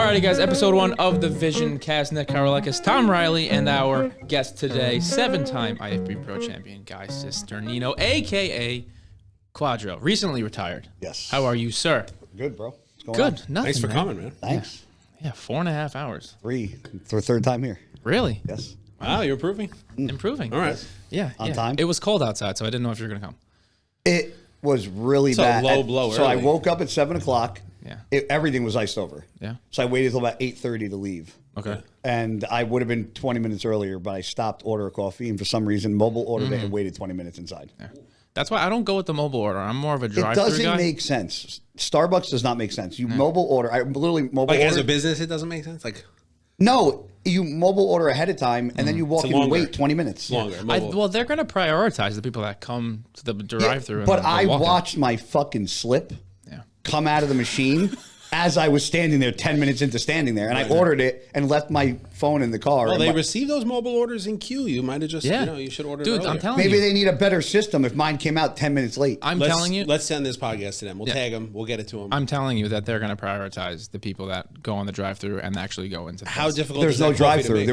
Alrighty, guys, episode 1 of the Vision Cast. Nick Karolakis, Tom Riley, and our guest today, 7-time IFB Pro Champion, Guy Cisternino, a.k.a. Quadro, recently retired. Yes. How are you, sir? Good, bro. What's going Good. on? Nothing, Thanks for man. coming, man. Thanks. Yeah, 4.5 hours. Third time here. Really? Yes. Wow, you're improving. Improving. All right. Yeah. On time? It was cold outside, so I didn't know if you were going to come. It was really It's a bad. low blow So I early. woke up at 7 o'clock. Yeah. Everything was iced over. Yeah. So I waited till about 8:30 to leave. Okay. And I would have been 20 minutes earlier, but I stopped order a coffee, and for some reason, mobile ordered it and waited 20 minutes inside. Yeah. That's why I don't go with the mobile order. I'm more of a It drive-through guy. doesn't make sense. Starbucks does not make sense. You mobile order. I literally mobile Like order. as a business, it doesn't make sense. Like No, you mobile order ahead of time, and then you walk It's in and longer. wait 20 minutes. longer. Mobile. Well, they're going to prioritize the people that come to the drive-through. But and I walk-in. watched my fucking slip Yeah. come out of the machine as I was standing there 10 minutes into standing there. And I ordered it and left my phone in the car. Well, And they my- receive those mobile orders in queue. You might have just, Yeah. you should order it Dude, earlier. I'm telling Maybe you. they need a better system if mine came out 10 minutes late. I'm telling you. Let's send this podcast to them. We'll Yeah. tag them. We'll get it to them. I'm telling you that they're going to prioritize the people that go on the drive-through and actually go into the How place. difficult There's is no that coffee to drive-through. make?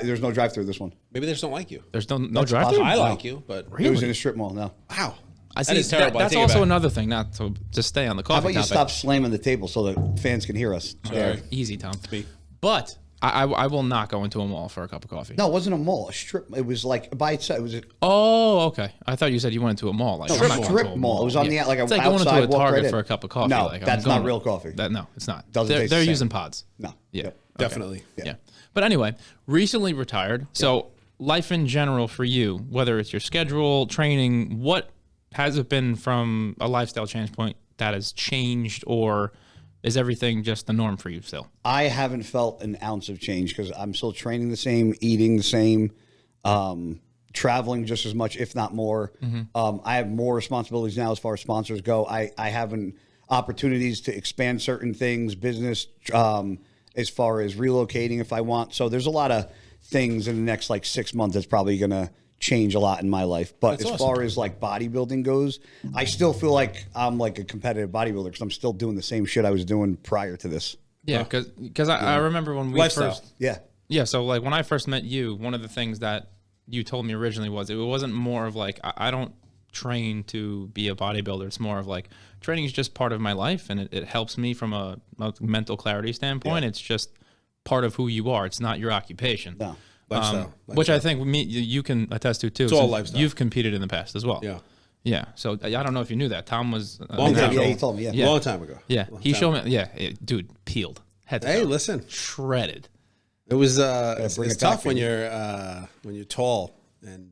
There's no drive-through this one. Maybe they just don't like you. There's no That's drive-through. possible. I No. like you, but It was in a strip mall. No. wow. I see. That is terrible. I That's take it also back. another thing. Not to just stay on the coffee How about you topic. stop slamming the table so the fans can hear us? There. Easy, Tom. Me. But I will not go into a mall for a cup of coffee. No, it wasn't a mall. A strip. It was like by itself. It was a Oh, okay. I thought you said you went to a mall. Like, I'm not going to strip a mall. It was on the like it's like going outside. into a walk Target right in. for a cup of coffee. No, like, I'm that's going not real coffee. No, it's not. Doesn't taste the They're same. using pods. No. Yeah. Yep. Definitely. Yeah. But anyway, recently retired. So life in general for you, whether it's your schedule, training, what has it been from a lifestyle change point that has changed, or is everything just the norm for you still? I haven't felt an ounce of change because I'm still training the same, eating the same, traveling just as much, if not more. I have more responsibilities now as far as sponsors go. I have opportunities to expand certain things, business, as far as relocating if I want. So there's a lot of things in the next like 6 months that's probably going to change a lot in my life. But That's as awesome. far as like bodybuilding goes, I still feel like I'm like a competitive bodybuilder because I'm still doing the same shit I was doing prior to this. Yeah, because I remember when we Lifestyle. first. Yeah. Yeah, so like when I first met you, one of the things that you told me originally was it wasn't more of like I don't train to be a bodybuilder. It's more of like training is just part of my life, and it helps me from a mental clarity standpoint. It's just part of who you are. It's not your occupation. No. Lifestyle. Which I think you can attest to too. It's all since lifestyle. You've competed in the past as well. Yeah. Yeah. So I don't know if you knew that Tom was Long time Yeah, ago. he told me. Yeah. Yeah. Long time ago. Yeah, Long he time showed ago. me. Yeah, dude, peeled head to Hey, toe. listen. Shredded. It was it's bring it tough back when in. you're tall and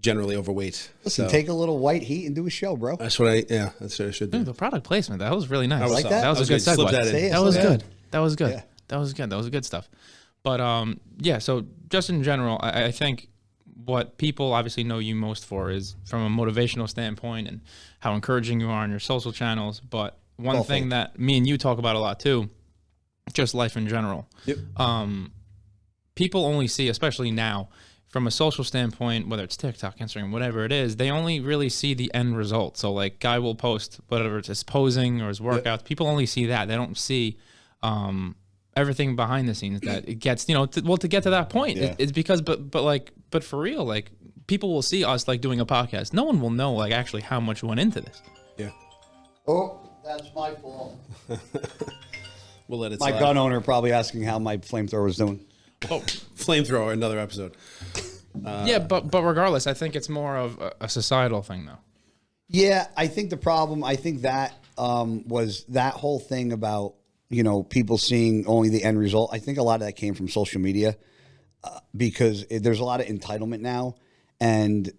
generally overweight. Listen, So, take a little white heat and do a show, bro. that's what I should do. Dude, the product placement, that was really nice. was like solid. that? That was a good Slip segue. that in. Say it. That was Yeah. good. That was good. Yeah. That was good. That was good stuff. But yeah, so just in general, I think what people obviously know you most for is from a motivational standpoint and how encouraging you are on your social channels. But one Well, thing thank that me and you talk about a lot too, just life in general. Yep. People only see, especially now, from a social standpoint, whether it's TikTok, Instagram, whatever it is, they only really see the end result. So like Guy will post whatever it's his posing or his workouts. People only see that. They don't see everything behind the scenes that it gets, to get to that point. Yeah. It's because, but for real, like people will see us like doing a podcast. No one will know like actually how much went into this. Yeah. Oh, that's my fault. We'll let it My slide. gun owner probably asking how my flamethrower was doing. Oh, flamethrower, another episode. Yeah, but regardless, I think it's more of a societal thing though. Yeah, I think the problem, I think that was that whole thing about, people seeing only the end result. I think a lot of that came from social media because there's a lot of entitlement now. And,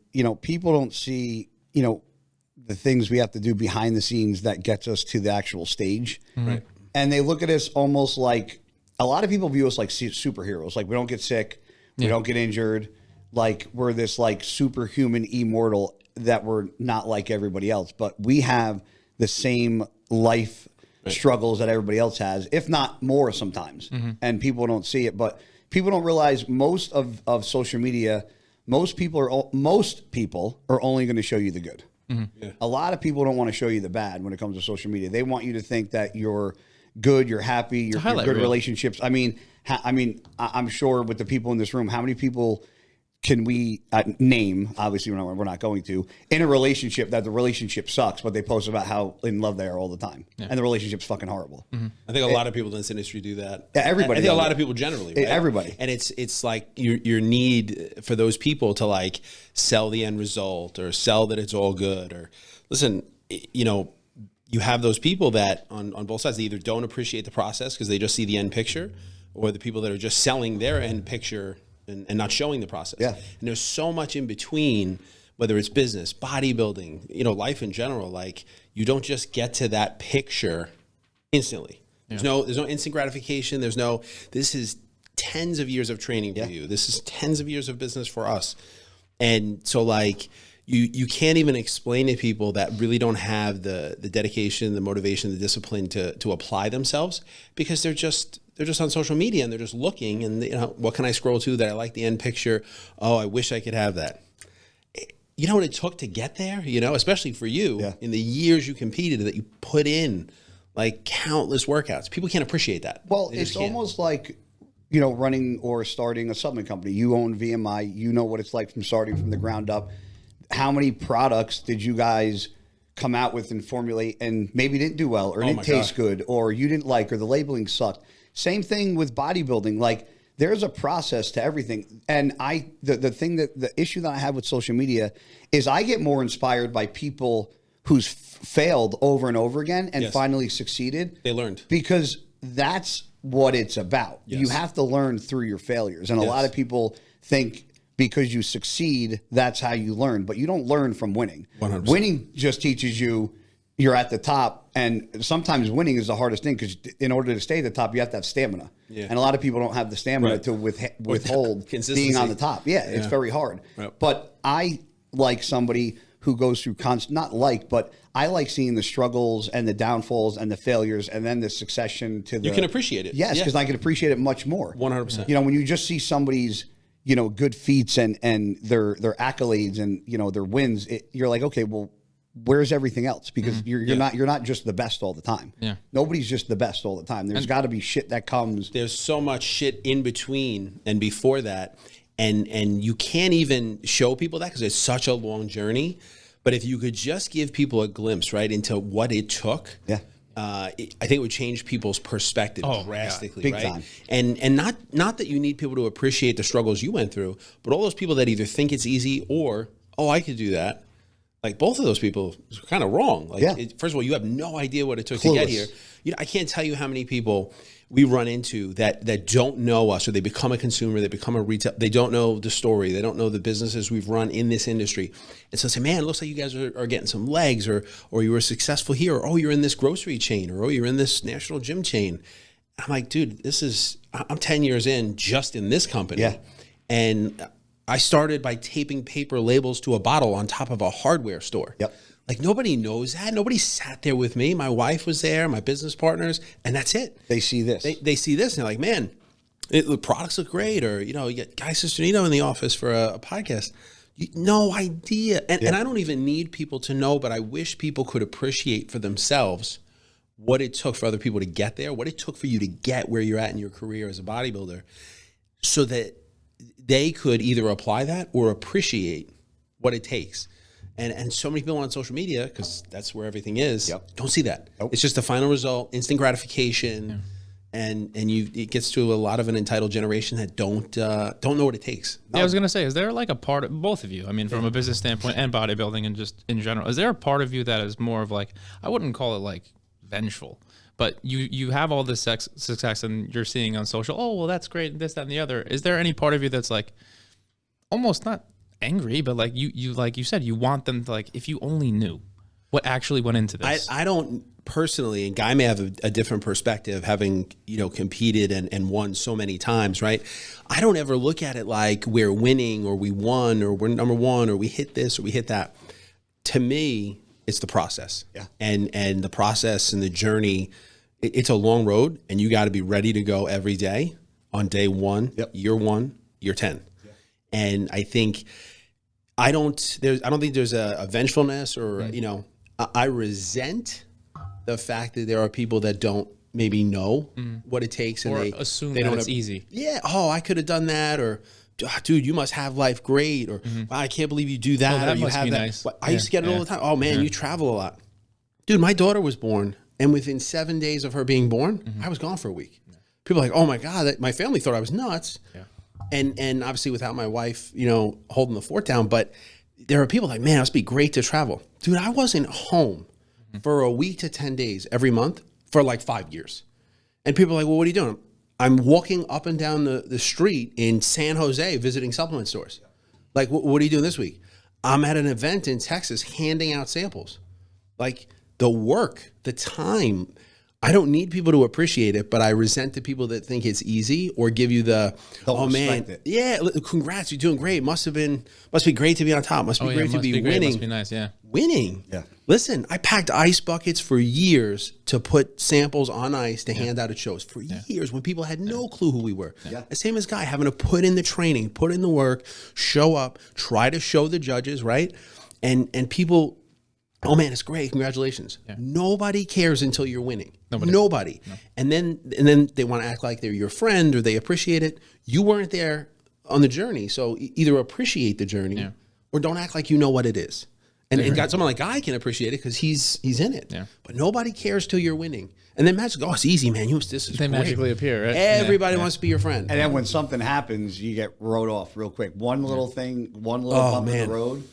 people don't see, the things we have to do behind the scenes that gets us to the actual stage. Right. And they look at us almost like, a lot of people view us like superheroes. Like we don't get sick, we don't get injured. Like we're this like superhuman immortal that we're not like everybody else, but we have the same life struggles that everybody else has, if not more sometimes. And people don't see it, but people don't realize most of social media, most people are only going to show you the good. Yeah. A lot of people don't want to show you the bad when it comes to social media. They want you to think that you're good, you're happy, you're highlight good reel. relationships. I mean, I'm sure with the people in this room, how many people can we name? Obviously, we're not going to, in a relationship that the relationship sucks, but they post about how in love they are all the time, and the relationship's fucking horrible. I think a lot of people in this industry do that. Yeah, everybody I think a does lot it. of people generally, right? Everybody. And it's like your need for those people to like sell the end result or sell that it's all good. Or listen, you know, you have those people that on both sides, they either don't appreciate the process because they just see the end picture, or the people that are just selling their end picture and not showing the process. Yeah. And there's so much in between, whether it's business, bodybuilding, you know, life in general. Like, you don't just get to that picture instantly. There's no instant gratification. This is tens of years of training for you. This is tens of years of business for us. And so like you can't even explain to people that really don't have the dedication, the motivation, the discipline to apply themselves, because they're just on social media and they're just looking and, you know, what can I scroll to that I like the end picture? Oh, I wish I could have that. You know what it took to get there, you know, especially for you in the years you competed, that you put in like countless workouts. People can't appreciate that. Well, it's almost like, you know, running or starting a supplement company. You own VMI. You know what it's like from starting from the ground up. How many products did you guys come out with and formulate and maybe didn't do well, or didn't taste good, or you didn't like, or the labeling sucked? Same thing with bodybuilding. Like, there's a process to everything. And the issue that I have with social media is I get more inspired by people who's failed over and over again and finally succeeded. They learned. Because that's what it's about. Yes. You have to learn through your failures. And a lot of people think because you succeed, that's how you learn. But you don't learn from winning. 100%. Winning just teaches you you're at the top. And sometimes winning is the hardest thing, because in order to stay at the top, you have to have stamina. Yeah. And a lot of people don't have the stamina to withhold being on the top. Yeah, it's very hard. Right. But I like somebody who goes through but I like seeing the struggles and the downfalls and the failures and then the succession to the... You can appreciate it. Yes, because I can appreciate it much more. 100%. You know, when you just see somebody's, you know, good feats and their accolades and, you know, their wins, you're like, okay, well, where's everything else? Because you're not just the best all the time. Yeah. Nobody's just the best all the time. There's got to be shit that comes. There's so much shit in between and before that. And you can't even show people that because it's such a long journey. But if you could just give people a glimpse, right, into what it took, I think it would change people's perspective drastically, big right? time. And not that you need people to appreciate the struggles you went through, but all those people that either think it's easy or, oh, I could do that. Like, both of those people are kind of wrong. Like, first of all, you have no idea what it took to get here. You know, I can't tell you how many people we run into that don't know us, or they become a consumer, they become a retail, they don't know the story, they don't know the businesses we've run in this industry. And so say, man, it looks like you guys are getting some legs, or you were successful here, or oh, you're in this grocery chain, or oh, you're in this national gym chain. I'm like, dude, I'm 10 years in just in this company. Yeah. And I started by taping paper labels to a bottle on top of a hardware store. Yep. Like, nobody knows that. Nobody sat there with me. My wife was there, my business partners, and that's it. They see this. They see this, and they're like, man, the products look great. Or, you know, you get Guy Cisternino in the office for a podcast. No idea. And I don't even need people to know, but I wish people could appreciate for themselves what it took for other people to get there, what it took for you to get where you're at in your career as a bodybuilder, so that they could either apply that or appreciate what it takes. And so many people on social media, because that's where everything is, don't see that. Nope. It's just the final result, instant gratification, and it gets to a lot of an entitled generation that don't know what it takes. Yeah, I was gonna say, is there like a part of both of you? I mean, from a business standpoint and bodybuilding and just in general, is there a part of you that is more of like, I wouldn't call it like vengeful, but you have all this success and you're seeing on social, oh well, that's great, this, that, and the other. Is there any part of you that's like almost not angry, but like you like you said, you want them to, like, if you only knew what actually went into this? I don't personally, and Guy may have a different perspective, having, you know, competed and won so many times, right? I don't ever look at it like we're winning or we won or we're number one or we hit this or we hit that. To me, it's the process. Yeah. And the process and the journey, it's a long road, and you got to be ready to go every day on day one, year 1, year 10. And I think I don't think there's a vengefulness or, you know, I resent the fact that there are people that don't maybe know what it takes, and Or they assume they that don't it's easy. Yeah. Oh, I could have done that, or dude, you must have life great, or wow, I can't believe you do that. that or you must have be that. nice. I used to get it all the time. Oh man, you travel a lot. Dude, my daughter was born, and within 7 days of her being born, I was gone for a week. People are like, oh my God, my family thought I was nuts. Yeah. And obviously without my wife, holding the fort down, but there are people like, man, it must be great to travel. Dude, I wasn't home for a week to 10 days every month for like 5 years. And people are like, well, what are you doing? I'm walking up and down the street in San Jose visiting supplement stores. Like, what are you doing this week? I'm at an event in Texas handing out samples. Like the work, the time, I don't need people to appreciate it, but I resent the people that think it's easy or give you the, oh man, yeah, congrats, you're doing great. Must be great to be on top. Must be great to be winning. Must be nice, yeah. Winning. Yeah. Listen, I packed ice buckets for years to put samples on ice to hand out at shows for years when people had no clue who we were. Yeah. The same as Guy, having to put in the training, put in the work, show up, try to show the judges, right? And people, oh man, it's great. Congratulations. Yeah. Nobody cares until you're winning. Nobody. No. And then they want to act like they're your friend or they appreciate it. You weren't there on the journey. So either appreciate the journey or don't act like you know what it is. And got someone like Guy can appreciate it because he's in it. Yeah. But nobody cares till you're winning. And then magically, oh, it's easy, man. This is they great. Magically appear, right? Everybody wants to be your friend. And then when something happens, you get wrote off real quick. One little thing, one little bump in the road,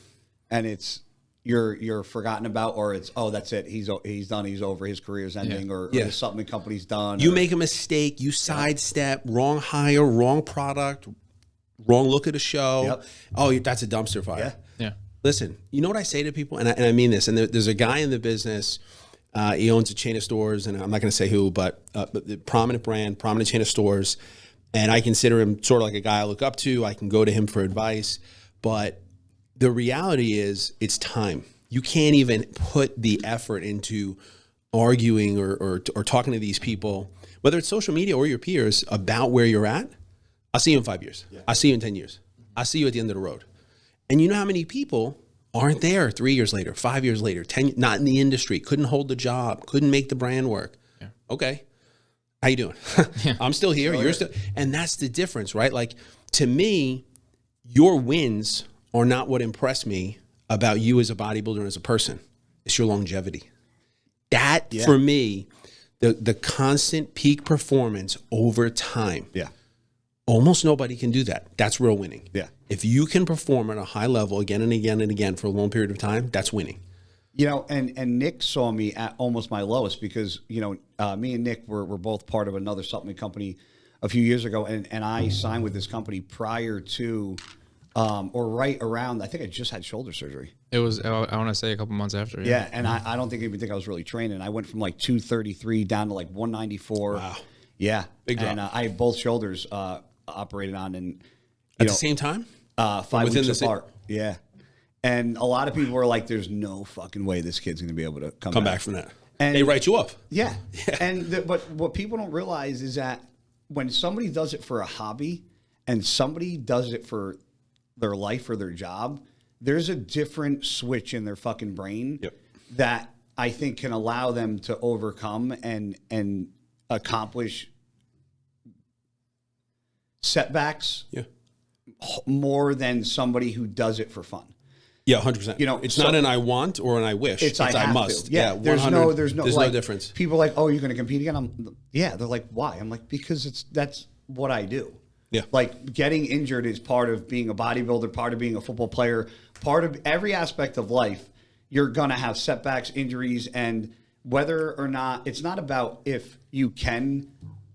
and it's you're forgotten about, or it's, oh, that's it. He's done. He's over. His career's ending, or the supplement company's done. You make a mistake. You sidestep. Wrong hire. Wrong product. Wrong look at a show. Yep. Oh, that's a dumpster fire. Yeah. Listen, you know what I say to people, and I mean this. And there's a guy in the business. He owns a chain of stores, and I'm not going to say who, but the prominent brand, prominent chain of stores. And I consider him sort of like a guy I look up to. I can go to him for advice, but the reality is it's time. You can't even put the effort into arguing or talking to these people, whether it's social media or your peers, about where you're at. I'll see you in 5 years. Yeah. I'll see you in 10 years. I'll see you at the end of the road. And you know how many people aren't there 3 years later, 5 years later, 10, not in the industry, couldn't hold the job, couldn't make the brand work. Yeah. Okay. How you doing? I'm still here. You're still, and that's the difference, right? Like, to me, your wins are not what impressed me about you as a bodybuilder and as a person. It's your longevity. That, for me, the constant peak performance over time. Yeah. Almost nobody can do that. That's real winning. Yeah. If you can perform at a high level again and again and again for a long period of time, that's winning. You know, and Nick saw me at almost my lowest because, me and Nick were both part of another supplement company a few years ago, and I signed with this company prior to or right around, I think I just had shoulder surgery. It was, I want to say, a couple months after. Yeah, and I don't even think I was really training. I went from like 233 down to like 194. Wow. Yeah. Big drop. And I had both shoulders operated on, and at the same time, 5 weeks apart. Yeah, and a lot of people were like, "There's no fucking way this kid's going to be able to come back from that." And they write you up. Yeah, and but what people don't realize is that when somebody does it for a hobby and somebody does it for their life or their job, there's a different switch in their fucking brain that I think can allow them to overcome and accomplish setbacks more than somebody who does it for fun. Yeah, 100%. It's not an I want or an I wish. It's I must. To. Yeah, there's no difference. People are like, oh, you're going to compete again? They're like, why? I'm like, because that's what I do. Yeah. Like, getting injured is part of being a bodybuilder, part of being a football player, part of every aspect of life. You're going to have setbacks, injuries, and whether or not, it's not about if you can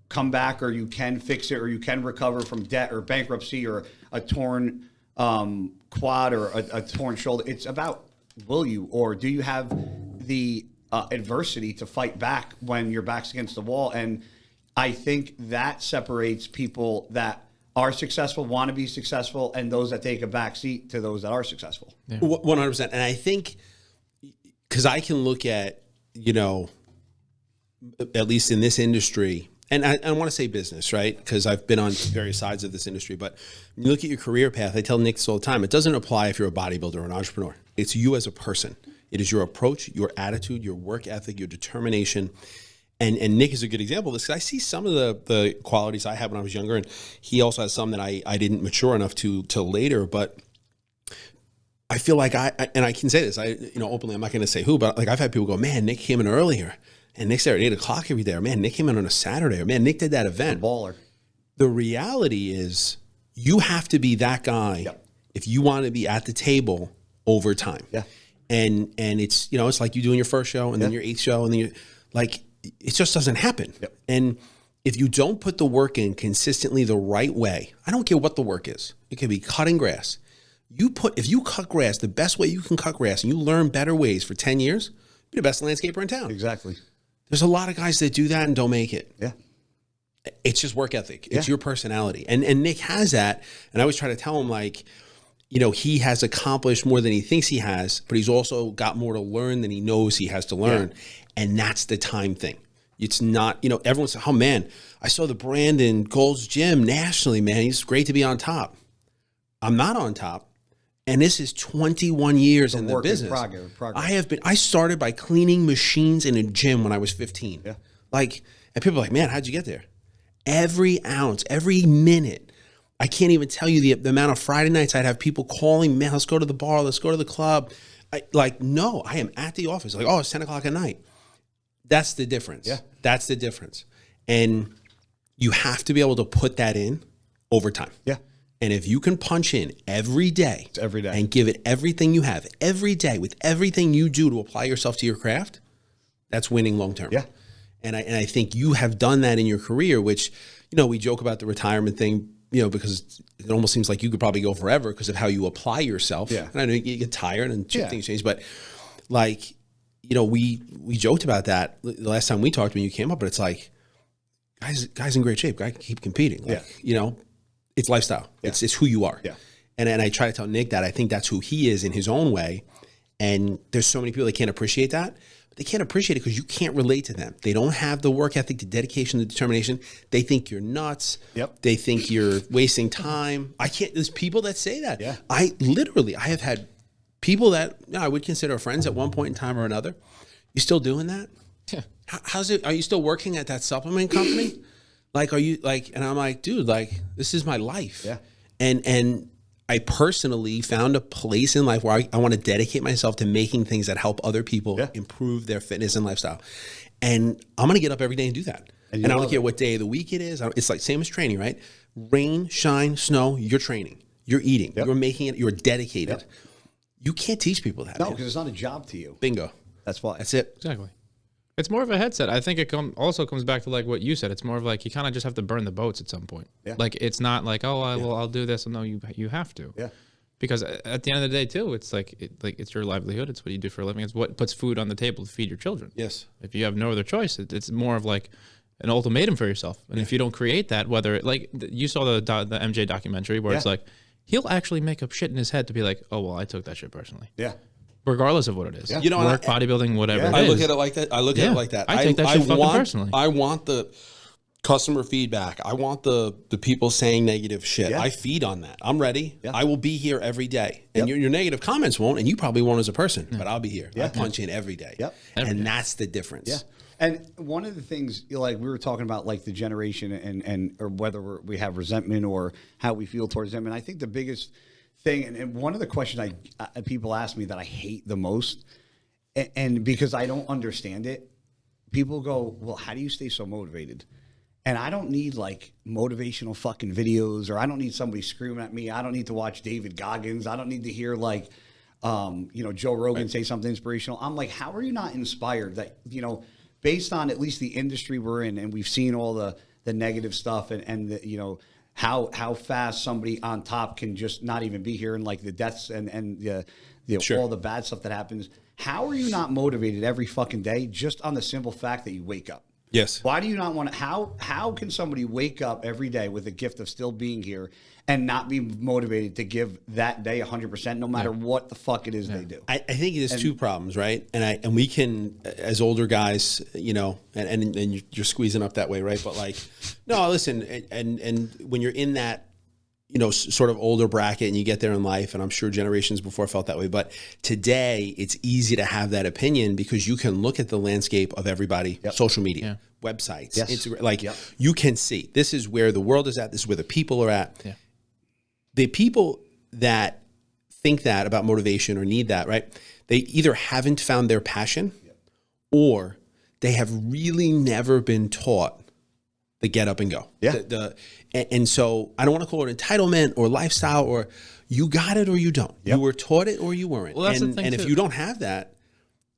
come back or you can fix it or you can recover from debt or bankruptcy or a torn quad or a torn shoulder. It's about, will you, or do you have the adversity to fight back when your back's against the wall? And I think that separates people that are successful, want to be successful, and those that take a back seat to those that are successful. 100%. And I think, because I can look at, at least in this industry, and I want to say business, right? Because I've been on various sides of this industry. But when you look at your career path, I tell Nick this all the time, it doesn't apply if you're a bodybuilder or an entrepreneur. It's you as a person. It is your approach, your attitude, your work ethic, your determination. And Nick is a good example of this, because I see some of the qualities I had when I was younger, and he also has some that I didn't mature enough to till later. But I feel like and I can say this, openly, I'm not going to say who, but like I've had people go, man, Nick came in earlier, and Nick's there at 8 o'clock every day, or man, Nick came in on a Saturday, or man, Nick did that event. Baller. The reality is, you have to be that guy if you want to be at the table over time. Yeah. And it's, it's like you doing your first show and then your 8th show, and then it just doesn't happen. Yep. And if you don't put the work in consistently the right way, I don't care what the work is. It could be cutting grass. If you cut grass the best way you can cut grass, and you learn better ways for 10 years, you're the best landscaper in town. Exactly. There's a lot of guys that do that and don't make it. Yeah. It's just work ethic. It's your personality. And Nick has that. And I always try to tell him, like, he has accomplished more than he thinks he has, but he's also got more to learn than he knows he has to learn. Yeah. And that's the time thing. It's not, everyone's like, oh man, I saw the Brandon Gold's Gym nationally, man. He's great to be on top. I'm not on top. And this is 21 years in the business. Progress. I started by cleaning machines in a gym when I was 15. Yeah. And people are like, man, how'd you get there? Every ounce, every minute. I can't even tell you the amount of Friday nights I'd have people calling, man, let's go to the bar, let's go to the club. No, I am at the office. Like, oh, it's 10 o'clock at night. That's the difference. Yeah. That's the difference. And you have to be able to put that in over time. Yeah. And if you can punch in every day and give it everything you have every day with everything you do to apply yourself to your craft, that's winning long term. Yeah. And I think you have done that in your career, which, we joke about the retirement thing, because it almost seems like you could probably go forever because of how you apply yourself. Yeah. And I know you get tired and things change, but we joked about that the last time we talked when you came up, but it's like, guys in great shape, guy can keep competing. It's lifestyle. Yeah. It's who you are. Yeah. And I try to tell Nick that I think that's who he is in his own way. And there's so many people that can't appreciate that. They can't appreciate it because you can't relate to them. They don't have the work ethic, the dedication, the determination. They think you're nuts. Yep. They think you're wasting time. There's people that say that. Yeah. I have had people that I would consider friends at one point in time or another. You still doing that? Yeah. How's it? Are you still working at that supplement company? Are you and I'm like, dude, this is my life. Yeah. And I personally found a place in life where I want to dedicate myself to making things that help other people improve their fitness and lifestyle. And I'm going to get up every day and do that. And I don't care what day of the week it is. It's like same as training, right? Rain, shine, snow, you're training. You're eating. Yep. You're making it. You're dedicated. Yep. You can't teach people that. No, because it's not a job to you. Bingo. That's why. That's it. Exactly. It's more of a headset. I think it also comes back to what you said. It's more of you kind of just have to burn the boats at some point. Yeah. It's not I'll do this. No, you have to. Yeah. Because at the end of the day too, it's it's your livelihood. It's what you do for a living. It's what puts food on the table to feed your children. Yes. If you have no other choice, it's more of an ultimatum for yourself. And if you don't create that, whether you saw the MJ documentary where it's he'll actually make up shit in his head to be like, oh well, I took that shit personally. Yeah. Regardless of what it is. Yeah. Work, bodybuilding, whatever. I look at it like that. I look at it like that. I take that shit fucking personally. I want the customer feedback. I want the people saying negative shit. Yeah. I feed on that. I'm ready. Yeah. I will be here every day. And your negative comments won't, and you probably won't as a person, but I'll be here. Yeah. I punch in every day. Yep. And that's the difference. Yeah. And one of the things, we were talking about the generation and or whether we have resentment or how we feel towards them. And I think the biggest thing, and one of the questions people ask me that I hate the most, and because I don't understand it, people go, well, how do you stay so motivated? And I don't need motivational fucking videos, or I don't need somebody screaming at me. I don't need to watch David Goggins. I don't need to hear Joe Rogan say something inspirational. I'm like, how are you not inspired that, based on at least the industry we're in, and we've seen all the negative stuff and the, how fast somebody on top can just not even be here, and the deaths and Sure. all the bad stuff that happens. How are you not motivated every fucking day just on the simple fact that you wake up? Yes. Why do you not want to? How can somebody wake up every day with the gift of still being here and not be motivated to give that day 100%, no matter what the fuck it is they do? I think there's two problems, right? And we can, as older guys, and you're squeezing up that way, right? But no, listen, and when you're in that you know, sort of older bracket and you get there in life, and I'm sure generations before felt that way. But today it's easy to have that opinion because you can look at the landscape of everybody, social media, websites, Instagram, like you can see this is where the world is at. This is where the people are at. Yeah. The people that think that about motivation or need that, right? They either haven't found their passion or they have really never been taught the get up and go. Yeah. And so I don't want to call it entitlement or lifestyle, or you got it or you don't. You were taught it or you weren't. Well, that's the thing, and if you don't have that,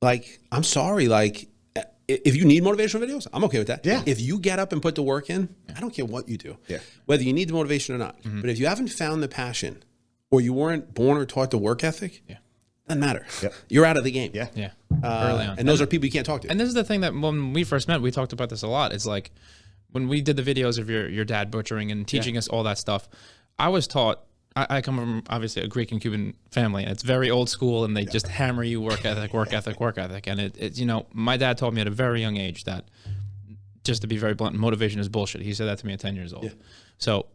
like, I'm sorry, like, if you need motivational videos, I'm okay with that. Yeah. If you get up and put the work in, I don't care what you do. Yeah. Whether you need the motivation or not. Mm-hmm. But if you haven't found the passion or you weren't born or taught the work ethic, doesn't matter. Yep. You're out of the game. Yeah. Yeah. Early on. And those are people you can't talk to. And this is the thing that when we first met, we talked about this a lot. It's like when we did the videos of your dad butchering and teaching us all that stuff, I was taught, I come from obviously a Greek and Cuban family, and it's very old school, and they just hammer you work ethic, work ethic, work ethic. And it's, you know, my dad told me at a very young age that, just to be very blunt, motivation is bullshit. He said that to me at 10 years old. Yeah. So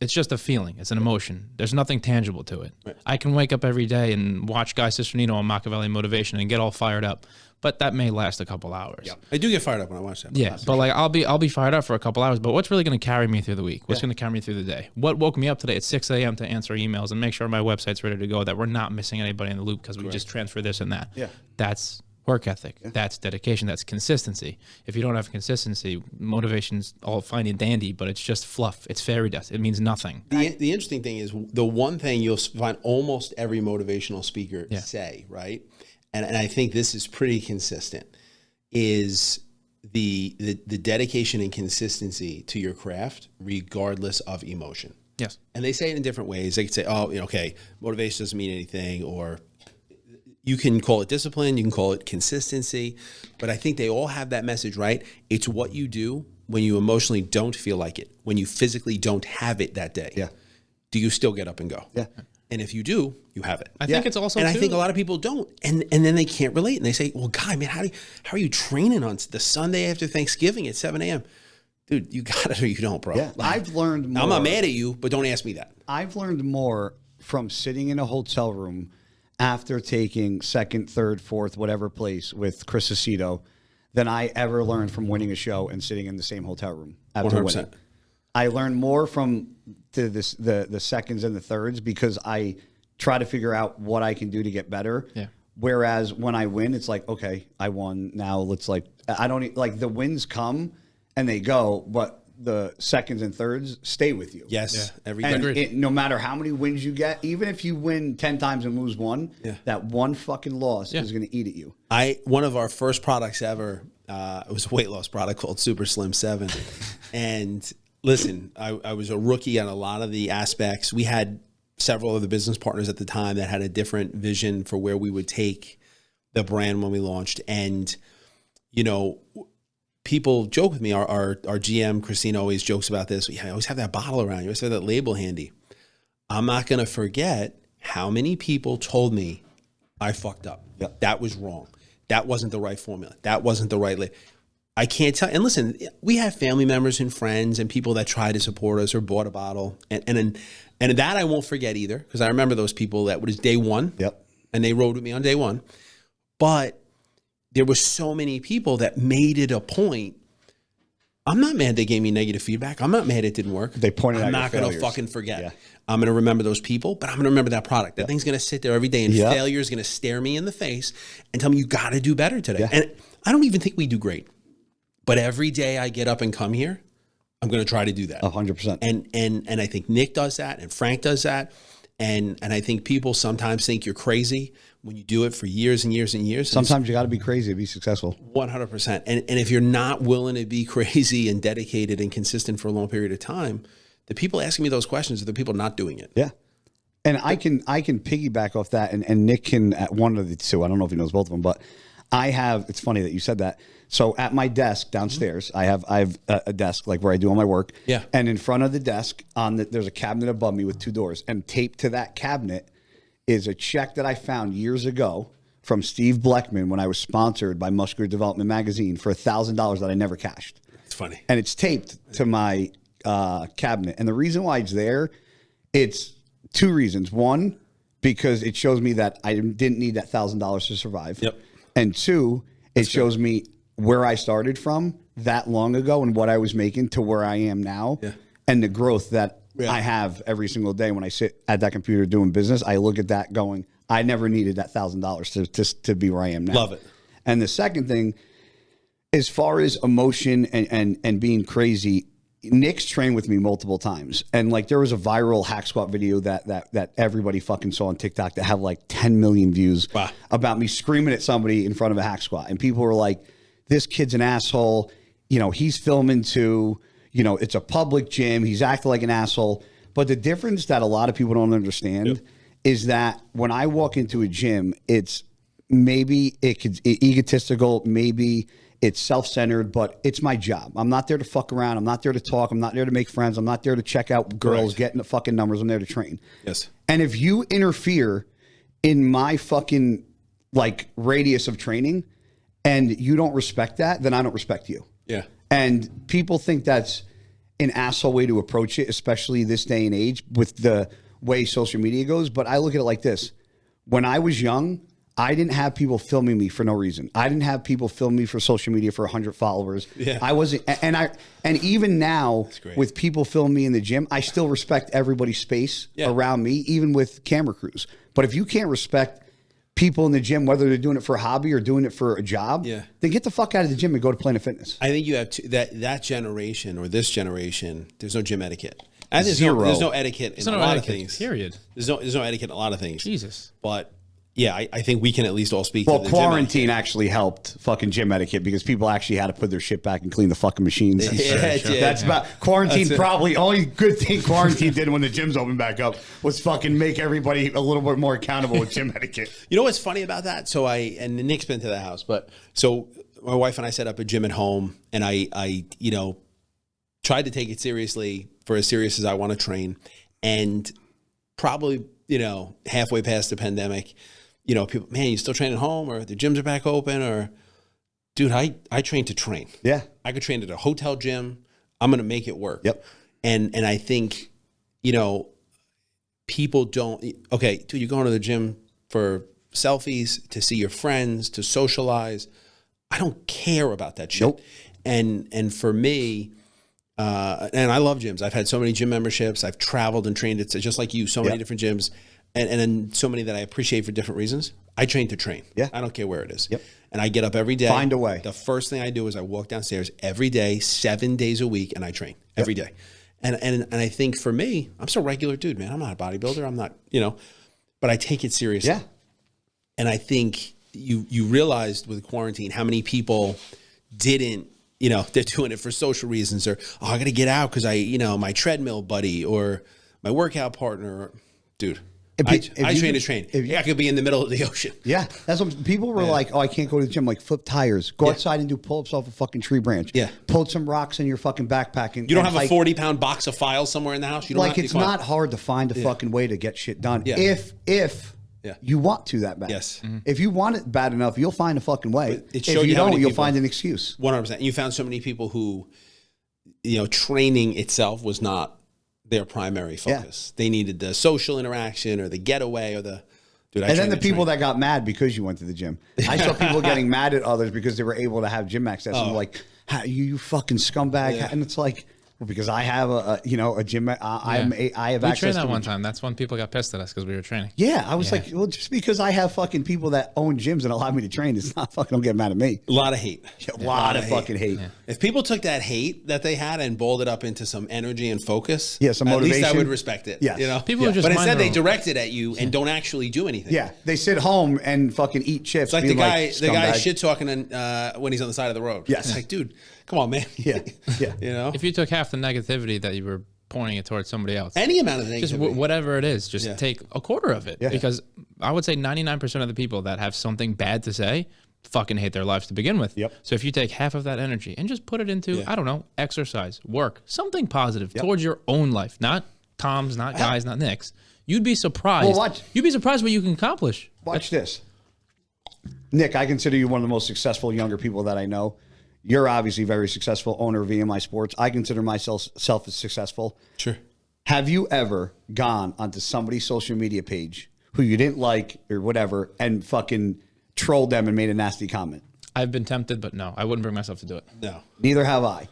it's just a feeling. It's an emotion. There's nothing tangible to it. Right. I can wake up every day and watch Guy Cisternino on Machiavelli Motivation and get all fired up, but that may last a couple hours. Yeah. I do get fired up when I watch that. Yeah, but like I'll be fired up for a couple hours, but what's really going to carry me through the week? What's going to carry me through the day? What woke me up today at 6 a.m. to answer emails and make sure my website's ready to go, that we're not missing anybody in the loop because we just transfer this and that. Yeah. That's work ethic. Yeah. That's dedication. That's consistency. If you don't have consistency, motivation's all fine and dandy, but it's just fluff. It's fairy dust. It means nothing. The interesting thing is the one thing you'll find almost every motivational speaker say, right? And I think this is pretty consistent, is the dedication and consistency to your craft, regardless of emotion. Yes. And they say it in different ways. They could say, oh, you know, okay, motivation doesn't mean anything, or you can call it discipline, you can call it consistency, but I think they all have that message, right? It's what you do when you emotionally don't feel like it, when you physically don't have it that day. Yeah. Do you still get up and go? Yeah. And if you do, you have it. I think it's also, and I think a lot of people don't, and then they can't relate, and they say, well, God, man, how are you training on the Sunday after Thanksgiving at 7 a.m.? Dude, you got it or you don't, bro. Yeah. Like, I've learned more. I'm not mad at you, but don't ask me that. I've learned more from sitting in a hotel room after taking second, third, fourth, whatever place with Chris Aceto than I ever learned from winning a show and sitting in the same hotel room after 100%. Winning. I learned more from the seconds and the thirds because I try to figure out what I can do to get better. Yeah. Whereas when I win, it's like, okay, I won. Now let's I don't like the wins come and they go, but the seconds and thirds stay with you. Yes. Yeah. And no matter how many wins you get, even if you win 10 times and lose one, that one fucking loss is going to eat at you. One of our first products ever, it was a weight loss product called Super Slim 7. And listen, I was a rookie on a lot of the aspects. We had several of the business partners at the time that had a different vision for where we would take the brand when we launched. And, you know, people joke with me. Our GM, Christina, always jokes about this. I always have that bottle around. You always have that label handy. I'm not going to forget how many people told me I fucked up. Yep. That was wrong. That wasn't the right formula. That wasn't the right label. I can't tell. And listen, we have family members and friends and people that try to support us or bought a bottle. And that I won't forget either, because I remember those people that was day one. Yep. And they rode with me on day one. But there were so many people that made it a point. I'm not mad they gave me negative feedback. I'm not mad it didn't work. They pointed out I'm not going to fucking forget. Yeah. I'm going to remember those people, but I'm going to remember that product. That thing's going to sit there every day, and failure is going to stare me in the face and tell me you got to do better today. Yeah. And I don't even think we do great. But every day I get up and come here, I'm going to try to do that. 100%. And I think Nick does that, and Frank does that. And I think people sometimes think you're crazy when you do it for years and years and years. Sometimes you got to be crazy to be successful. 100%. And if you're not willing to be crazy and dedicated and consistent for a long period of time, the people asking me those questions are the people not doing it. Yeah. And I can piggyback off that, and Nick can at one of the two. I don't know if he knows both of them, but it's funny that you said that. So at my desk downstairs, I have a desk like where I do all my work. Yeah. And in front of the desk, there's a cabinet above me with two doors, and taped to that cabinet is a check that I found years ago from Steve Bleckman when I was sponsored by Muscular Development Magazine for $1,000 that I never cashed. It's funny. And it's taped to my cabinet. And the reason why it's there It's two reasons. One, because it shows me that I didn't need that $1,000 to survive. Yep. And two, it shows me where I started from that long ago and what I was making to where I am now, and the growth that I have every single day when I sit at that computer doing business. I look at that going, I never needed that $1,000 to be where I am now. Love it. And the second thing, as far as emotion and being crazy, Nick's trained with me multiple times. And like there was a viral hack squat video that everybody fucking saw on TikTok that have like 10 million views about me screaming at somebody in front of a hack squat. And people were like, this kid's an asshole. You know, he's filming too. You know, it's a public gym. He's acting like an asshole. But the difference that a lot of people don't understand is that when I walk into a gym, it's maybe egotistical, maybe it's self-centered, but it's my job. I'm not there to fuck around. I'm not there to talk. I'm not there to make friends. I'm not there to check out girls, getting the fucking numbers. I'm there to train. Yes. And if you interfere in my fucking like radius of training and you don't respect that, then I don't respect you. Yeah. And people think that's an asshole way to approach it, especially this day and age with the way social media goes. But I look at it like this. When I was young, I didn't have people filming me for no reason. I didn't have people film me for social media for 100 followers. Yeah. I wasn't, and even now with people filming me in the gym, I still respect everybody's space around me, even with camera crews. But if you can't respect people in the gym, whether they're doing it for a hobby or doing it for a job, then get the fuck out of the gym and go to Planet Fitness. I think you have that generation or this generation, there's no gym etiquette. There's no etiquette in a lot of things. Period. There's no etiquette in a lot of things. Jesus. But yeah, I think we can at least all speak to the quarantine actually helped fucking gym etiquette because people actually had to put their shit back and clean the fucking machines. That's about quarantine. Probably only good thing quarantine did when the gyms opened back up was fucking make everybody a little bit more accountable with gym etiquette. You know what's funny about that? So and Nick's been to the house, but so my wife and I set up a gym at home, and I you know tried to take it seriously for as serious as I want to train, and probably halfway past the pandemic. People, man, you still train at home, or the gyms are back open, or dude, I train to train. Yeah. I could train at a hotel gym. I'm going to make it work. Yep. And I think, people don't, okay, dude, you're going to the gym for selfies, to see your friends, to socialize. I don't care about that shit. Nope. And for me, and I love gyms. I've had so many gym memberships. I've traveled and trained at, just like you, so many different gyms. And then so many that I appreciate for different reasons. I train to train. Yeah. I don't care where it is. Yep. And I get up every day. Find a way. The first thing I do is I walk downstairs every day, 7 days a week, and I train every day. And I think for me, I'm still a regular dude, man. I'm not a bodybuilder. I'm not, but I take it seriously. Yeah. And I think you realized with quarantine how many people didn't, they're doing it for social reasons, or, I got to get out because my treadmill buddy or my workout partner, dude. I train to train. I could be in the middle of the ocean. Yeah. That's what people were like, I can't go to the gym. Like, flip tires. Go outside and do pull-ups off a fucking tree branch. Yeah. Pull some rocks in your fucking backpack. And you don't have a 40-pound box of files somewhere in the house? You don't it's not hard to find a fucking way to get shit done. Yeah. If you want to that bad. Yes. Mm-hmm. If you want it bad enough, you'll find a fucking way. If you don't, you'll find an excuse. 100%. You found so many people who, training itself was not their primary focus. They needed the social interaction or the getaway or the and then the people that got mad because you went to the gym. I saw people getting mad at others because they were able to have gym access. And like, you fucking scumbag. Yeah. And it's like, well, because I have a gym. I have we access trained to that one time. That's when people got pissed at us because we were training. Yeah, I was like, well, just because I have fucking people that own gyms and allow me to train, it's not fucking, don't get mad at me. A lot of hate. A lot of fucking hate. Yeah. If people took that hate that they had and balled it up into some energy and focus, some motivation, at least I would respect it. Yes. People just but instead they direct it at you and don't actually do anything. Yeah, they sit home and fucking eat chips. It's like the guy shit talking when he's on the side of the road. Yes. It's like, dude, come on, man. Yeah. If you took half the negativity that you were pointing it towards somebody else, any amount of negativity, just whatever it is, just take a quarter of it. Because I would say 99% of the people that have something bad to say fucking hate their lives to begin with. Yep. So if you take half of that energy and just put it into, I don't know, exercise, work, something positive towards your own life, not Tom's, not Guy's, not Nick's, you'd be surprised. Well, you'd be surprised what you can accomplish. Watch this. Nick, I consider you one of the most successful younger people that I know. You're obviously very successful, owner of VMI Sports. I consider myself as successful. Sure. Have you ever gone onto somebody's social media page who you didn't like or whatever and fucking trolled them and made a nasty comment? I've been tempted, but no, I wouldn't bring myself to do it. No. Neither have I.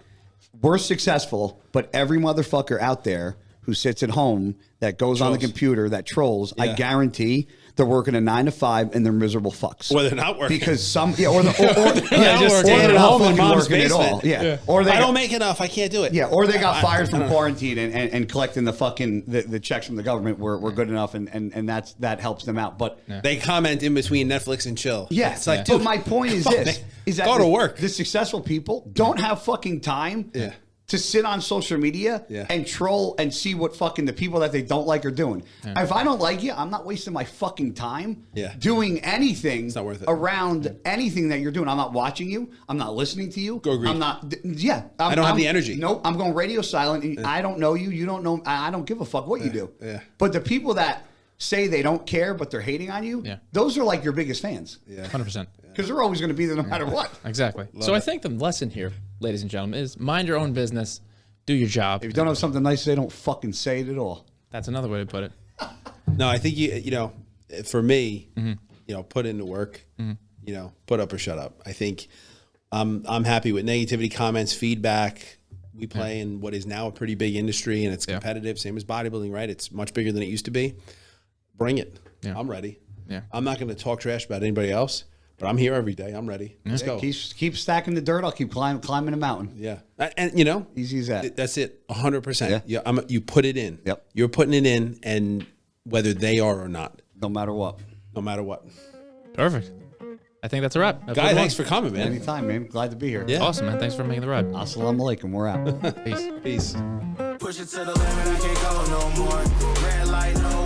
We're successful, but every motherfucker out there who sits at home that goes on the computer that trolls, I guarantee they're working a 9 to 5 and they're miserable fucks. Or they're not working. Because some, or they're just staying at home in mom's working at all. basement. Yeah. Or they I don't make enough. I can't do it. Yeah. Or they got fired from quarantine and collecting the fucking the checks from the government were good enough and that helps them out. But they comment in between Netflix and chill. yeah, it's like, but dude, my point is this: is that go to work. The successful people don't have fucking time. Yeah. To sit on social media and troll and see what fucking the people that they don't like are doing. If I don't like you, I'm not wasting my fucking time doing anything not worth it. around anything that you're doing. I'm not watching you. I'm not listening to you. Go agree. I'm not. I don't have the energy. Nope. I'm going radio silent. And I don't know you. You don't know. I don't give a fuck what you do. Yeah. But the people that say they don't care but they're hating on you, those are like your biggest fans. Yeah. 100%. Because they're always going to be there no matter what. Exactly. So I think the lesson here, ladies and gentlemen, is mind your own business, do your job. If you don't have something nice to say, don't fucking say it at all. That's another way to put it. No, I think you know, for me, you know, put into work, you know, put up or shut up. I think I'm happy with negativity, comments, feedback. We play in what is now a pretty big industry and it's competitive, same as bodybuilding, right? It's much bigger than it used to be. Bring it. Yeah. I'm ready. Yeah. I'm not going to talk trash about anybody else, but I'm here every day. I'm ready. Let's go. Keep stacking the dirt. I'll keep climbing a mountain. Yeah. And you know, easy as that. That's it. 100%. Yeah. You put it in. Yep. You're putting it in, and whether they are or not. No matter what. No matter what. Perfect. I think that's a wrap. Guy, thanks for coming, man. Anytime, man. Glad to be here. Yeah. Awesome, man. Thanks for making the ride. Assalamu alaikum. We're out. Peace. Peace. Push it to the limit. I can't go no more. Red light, no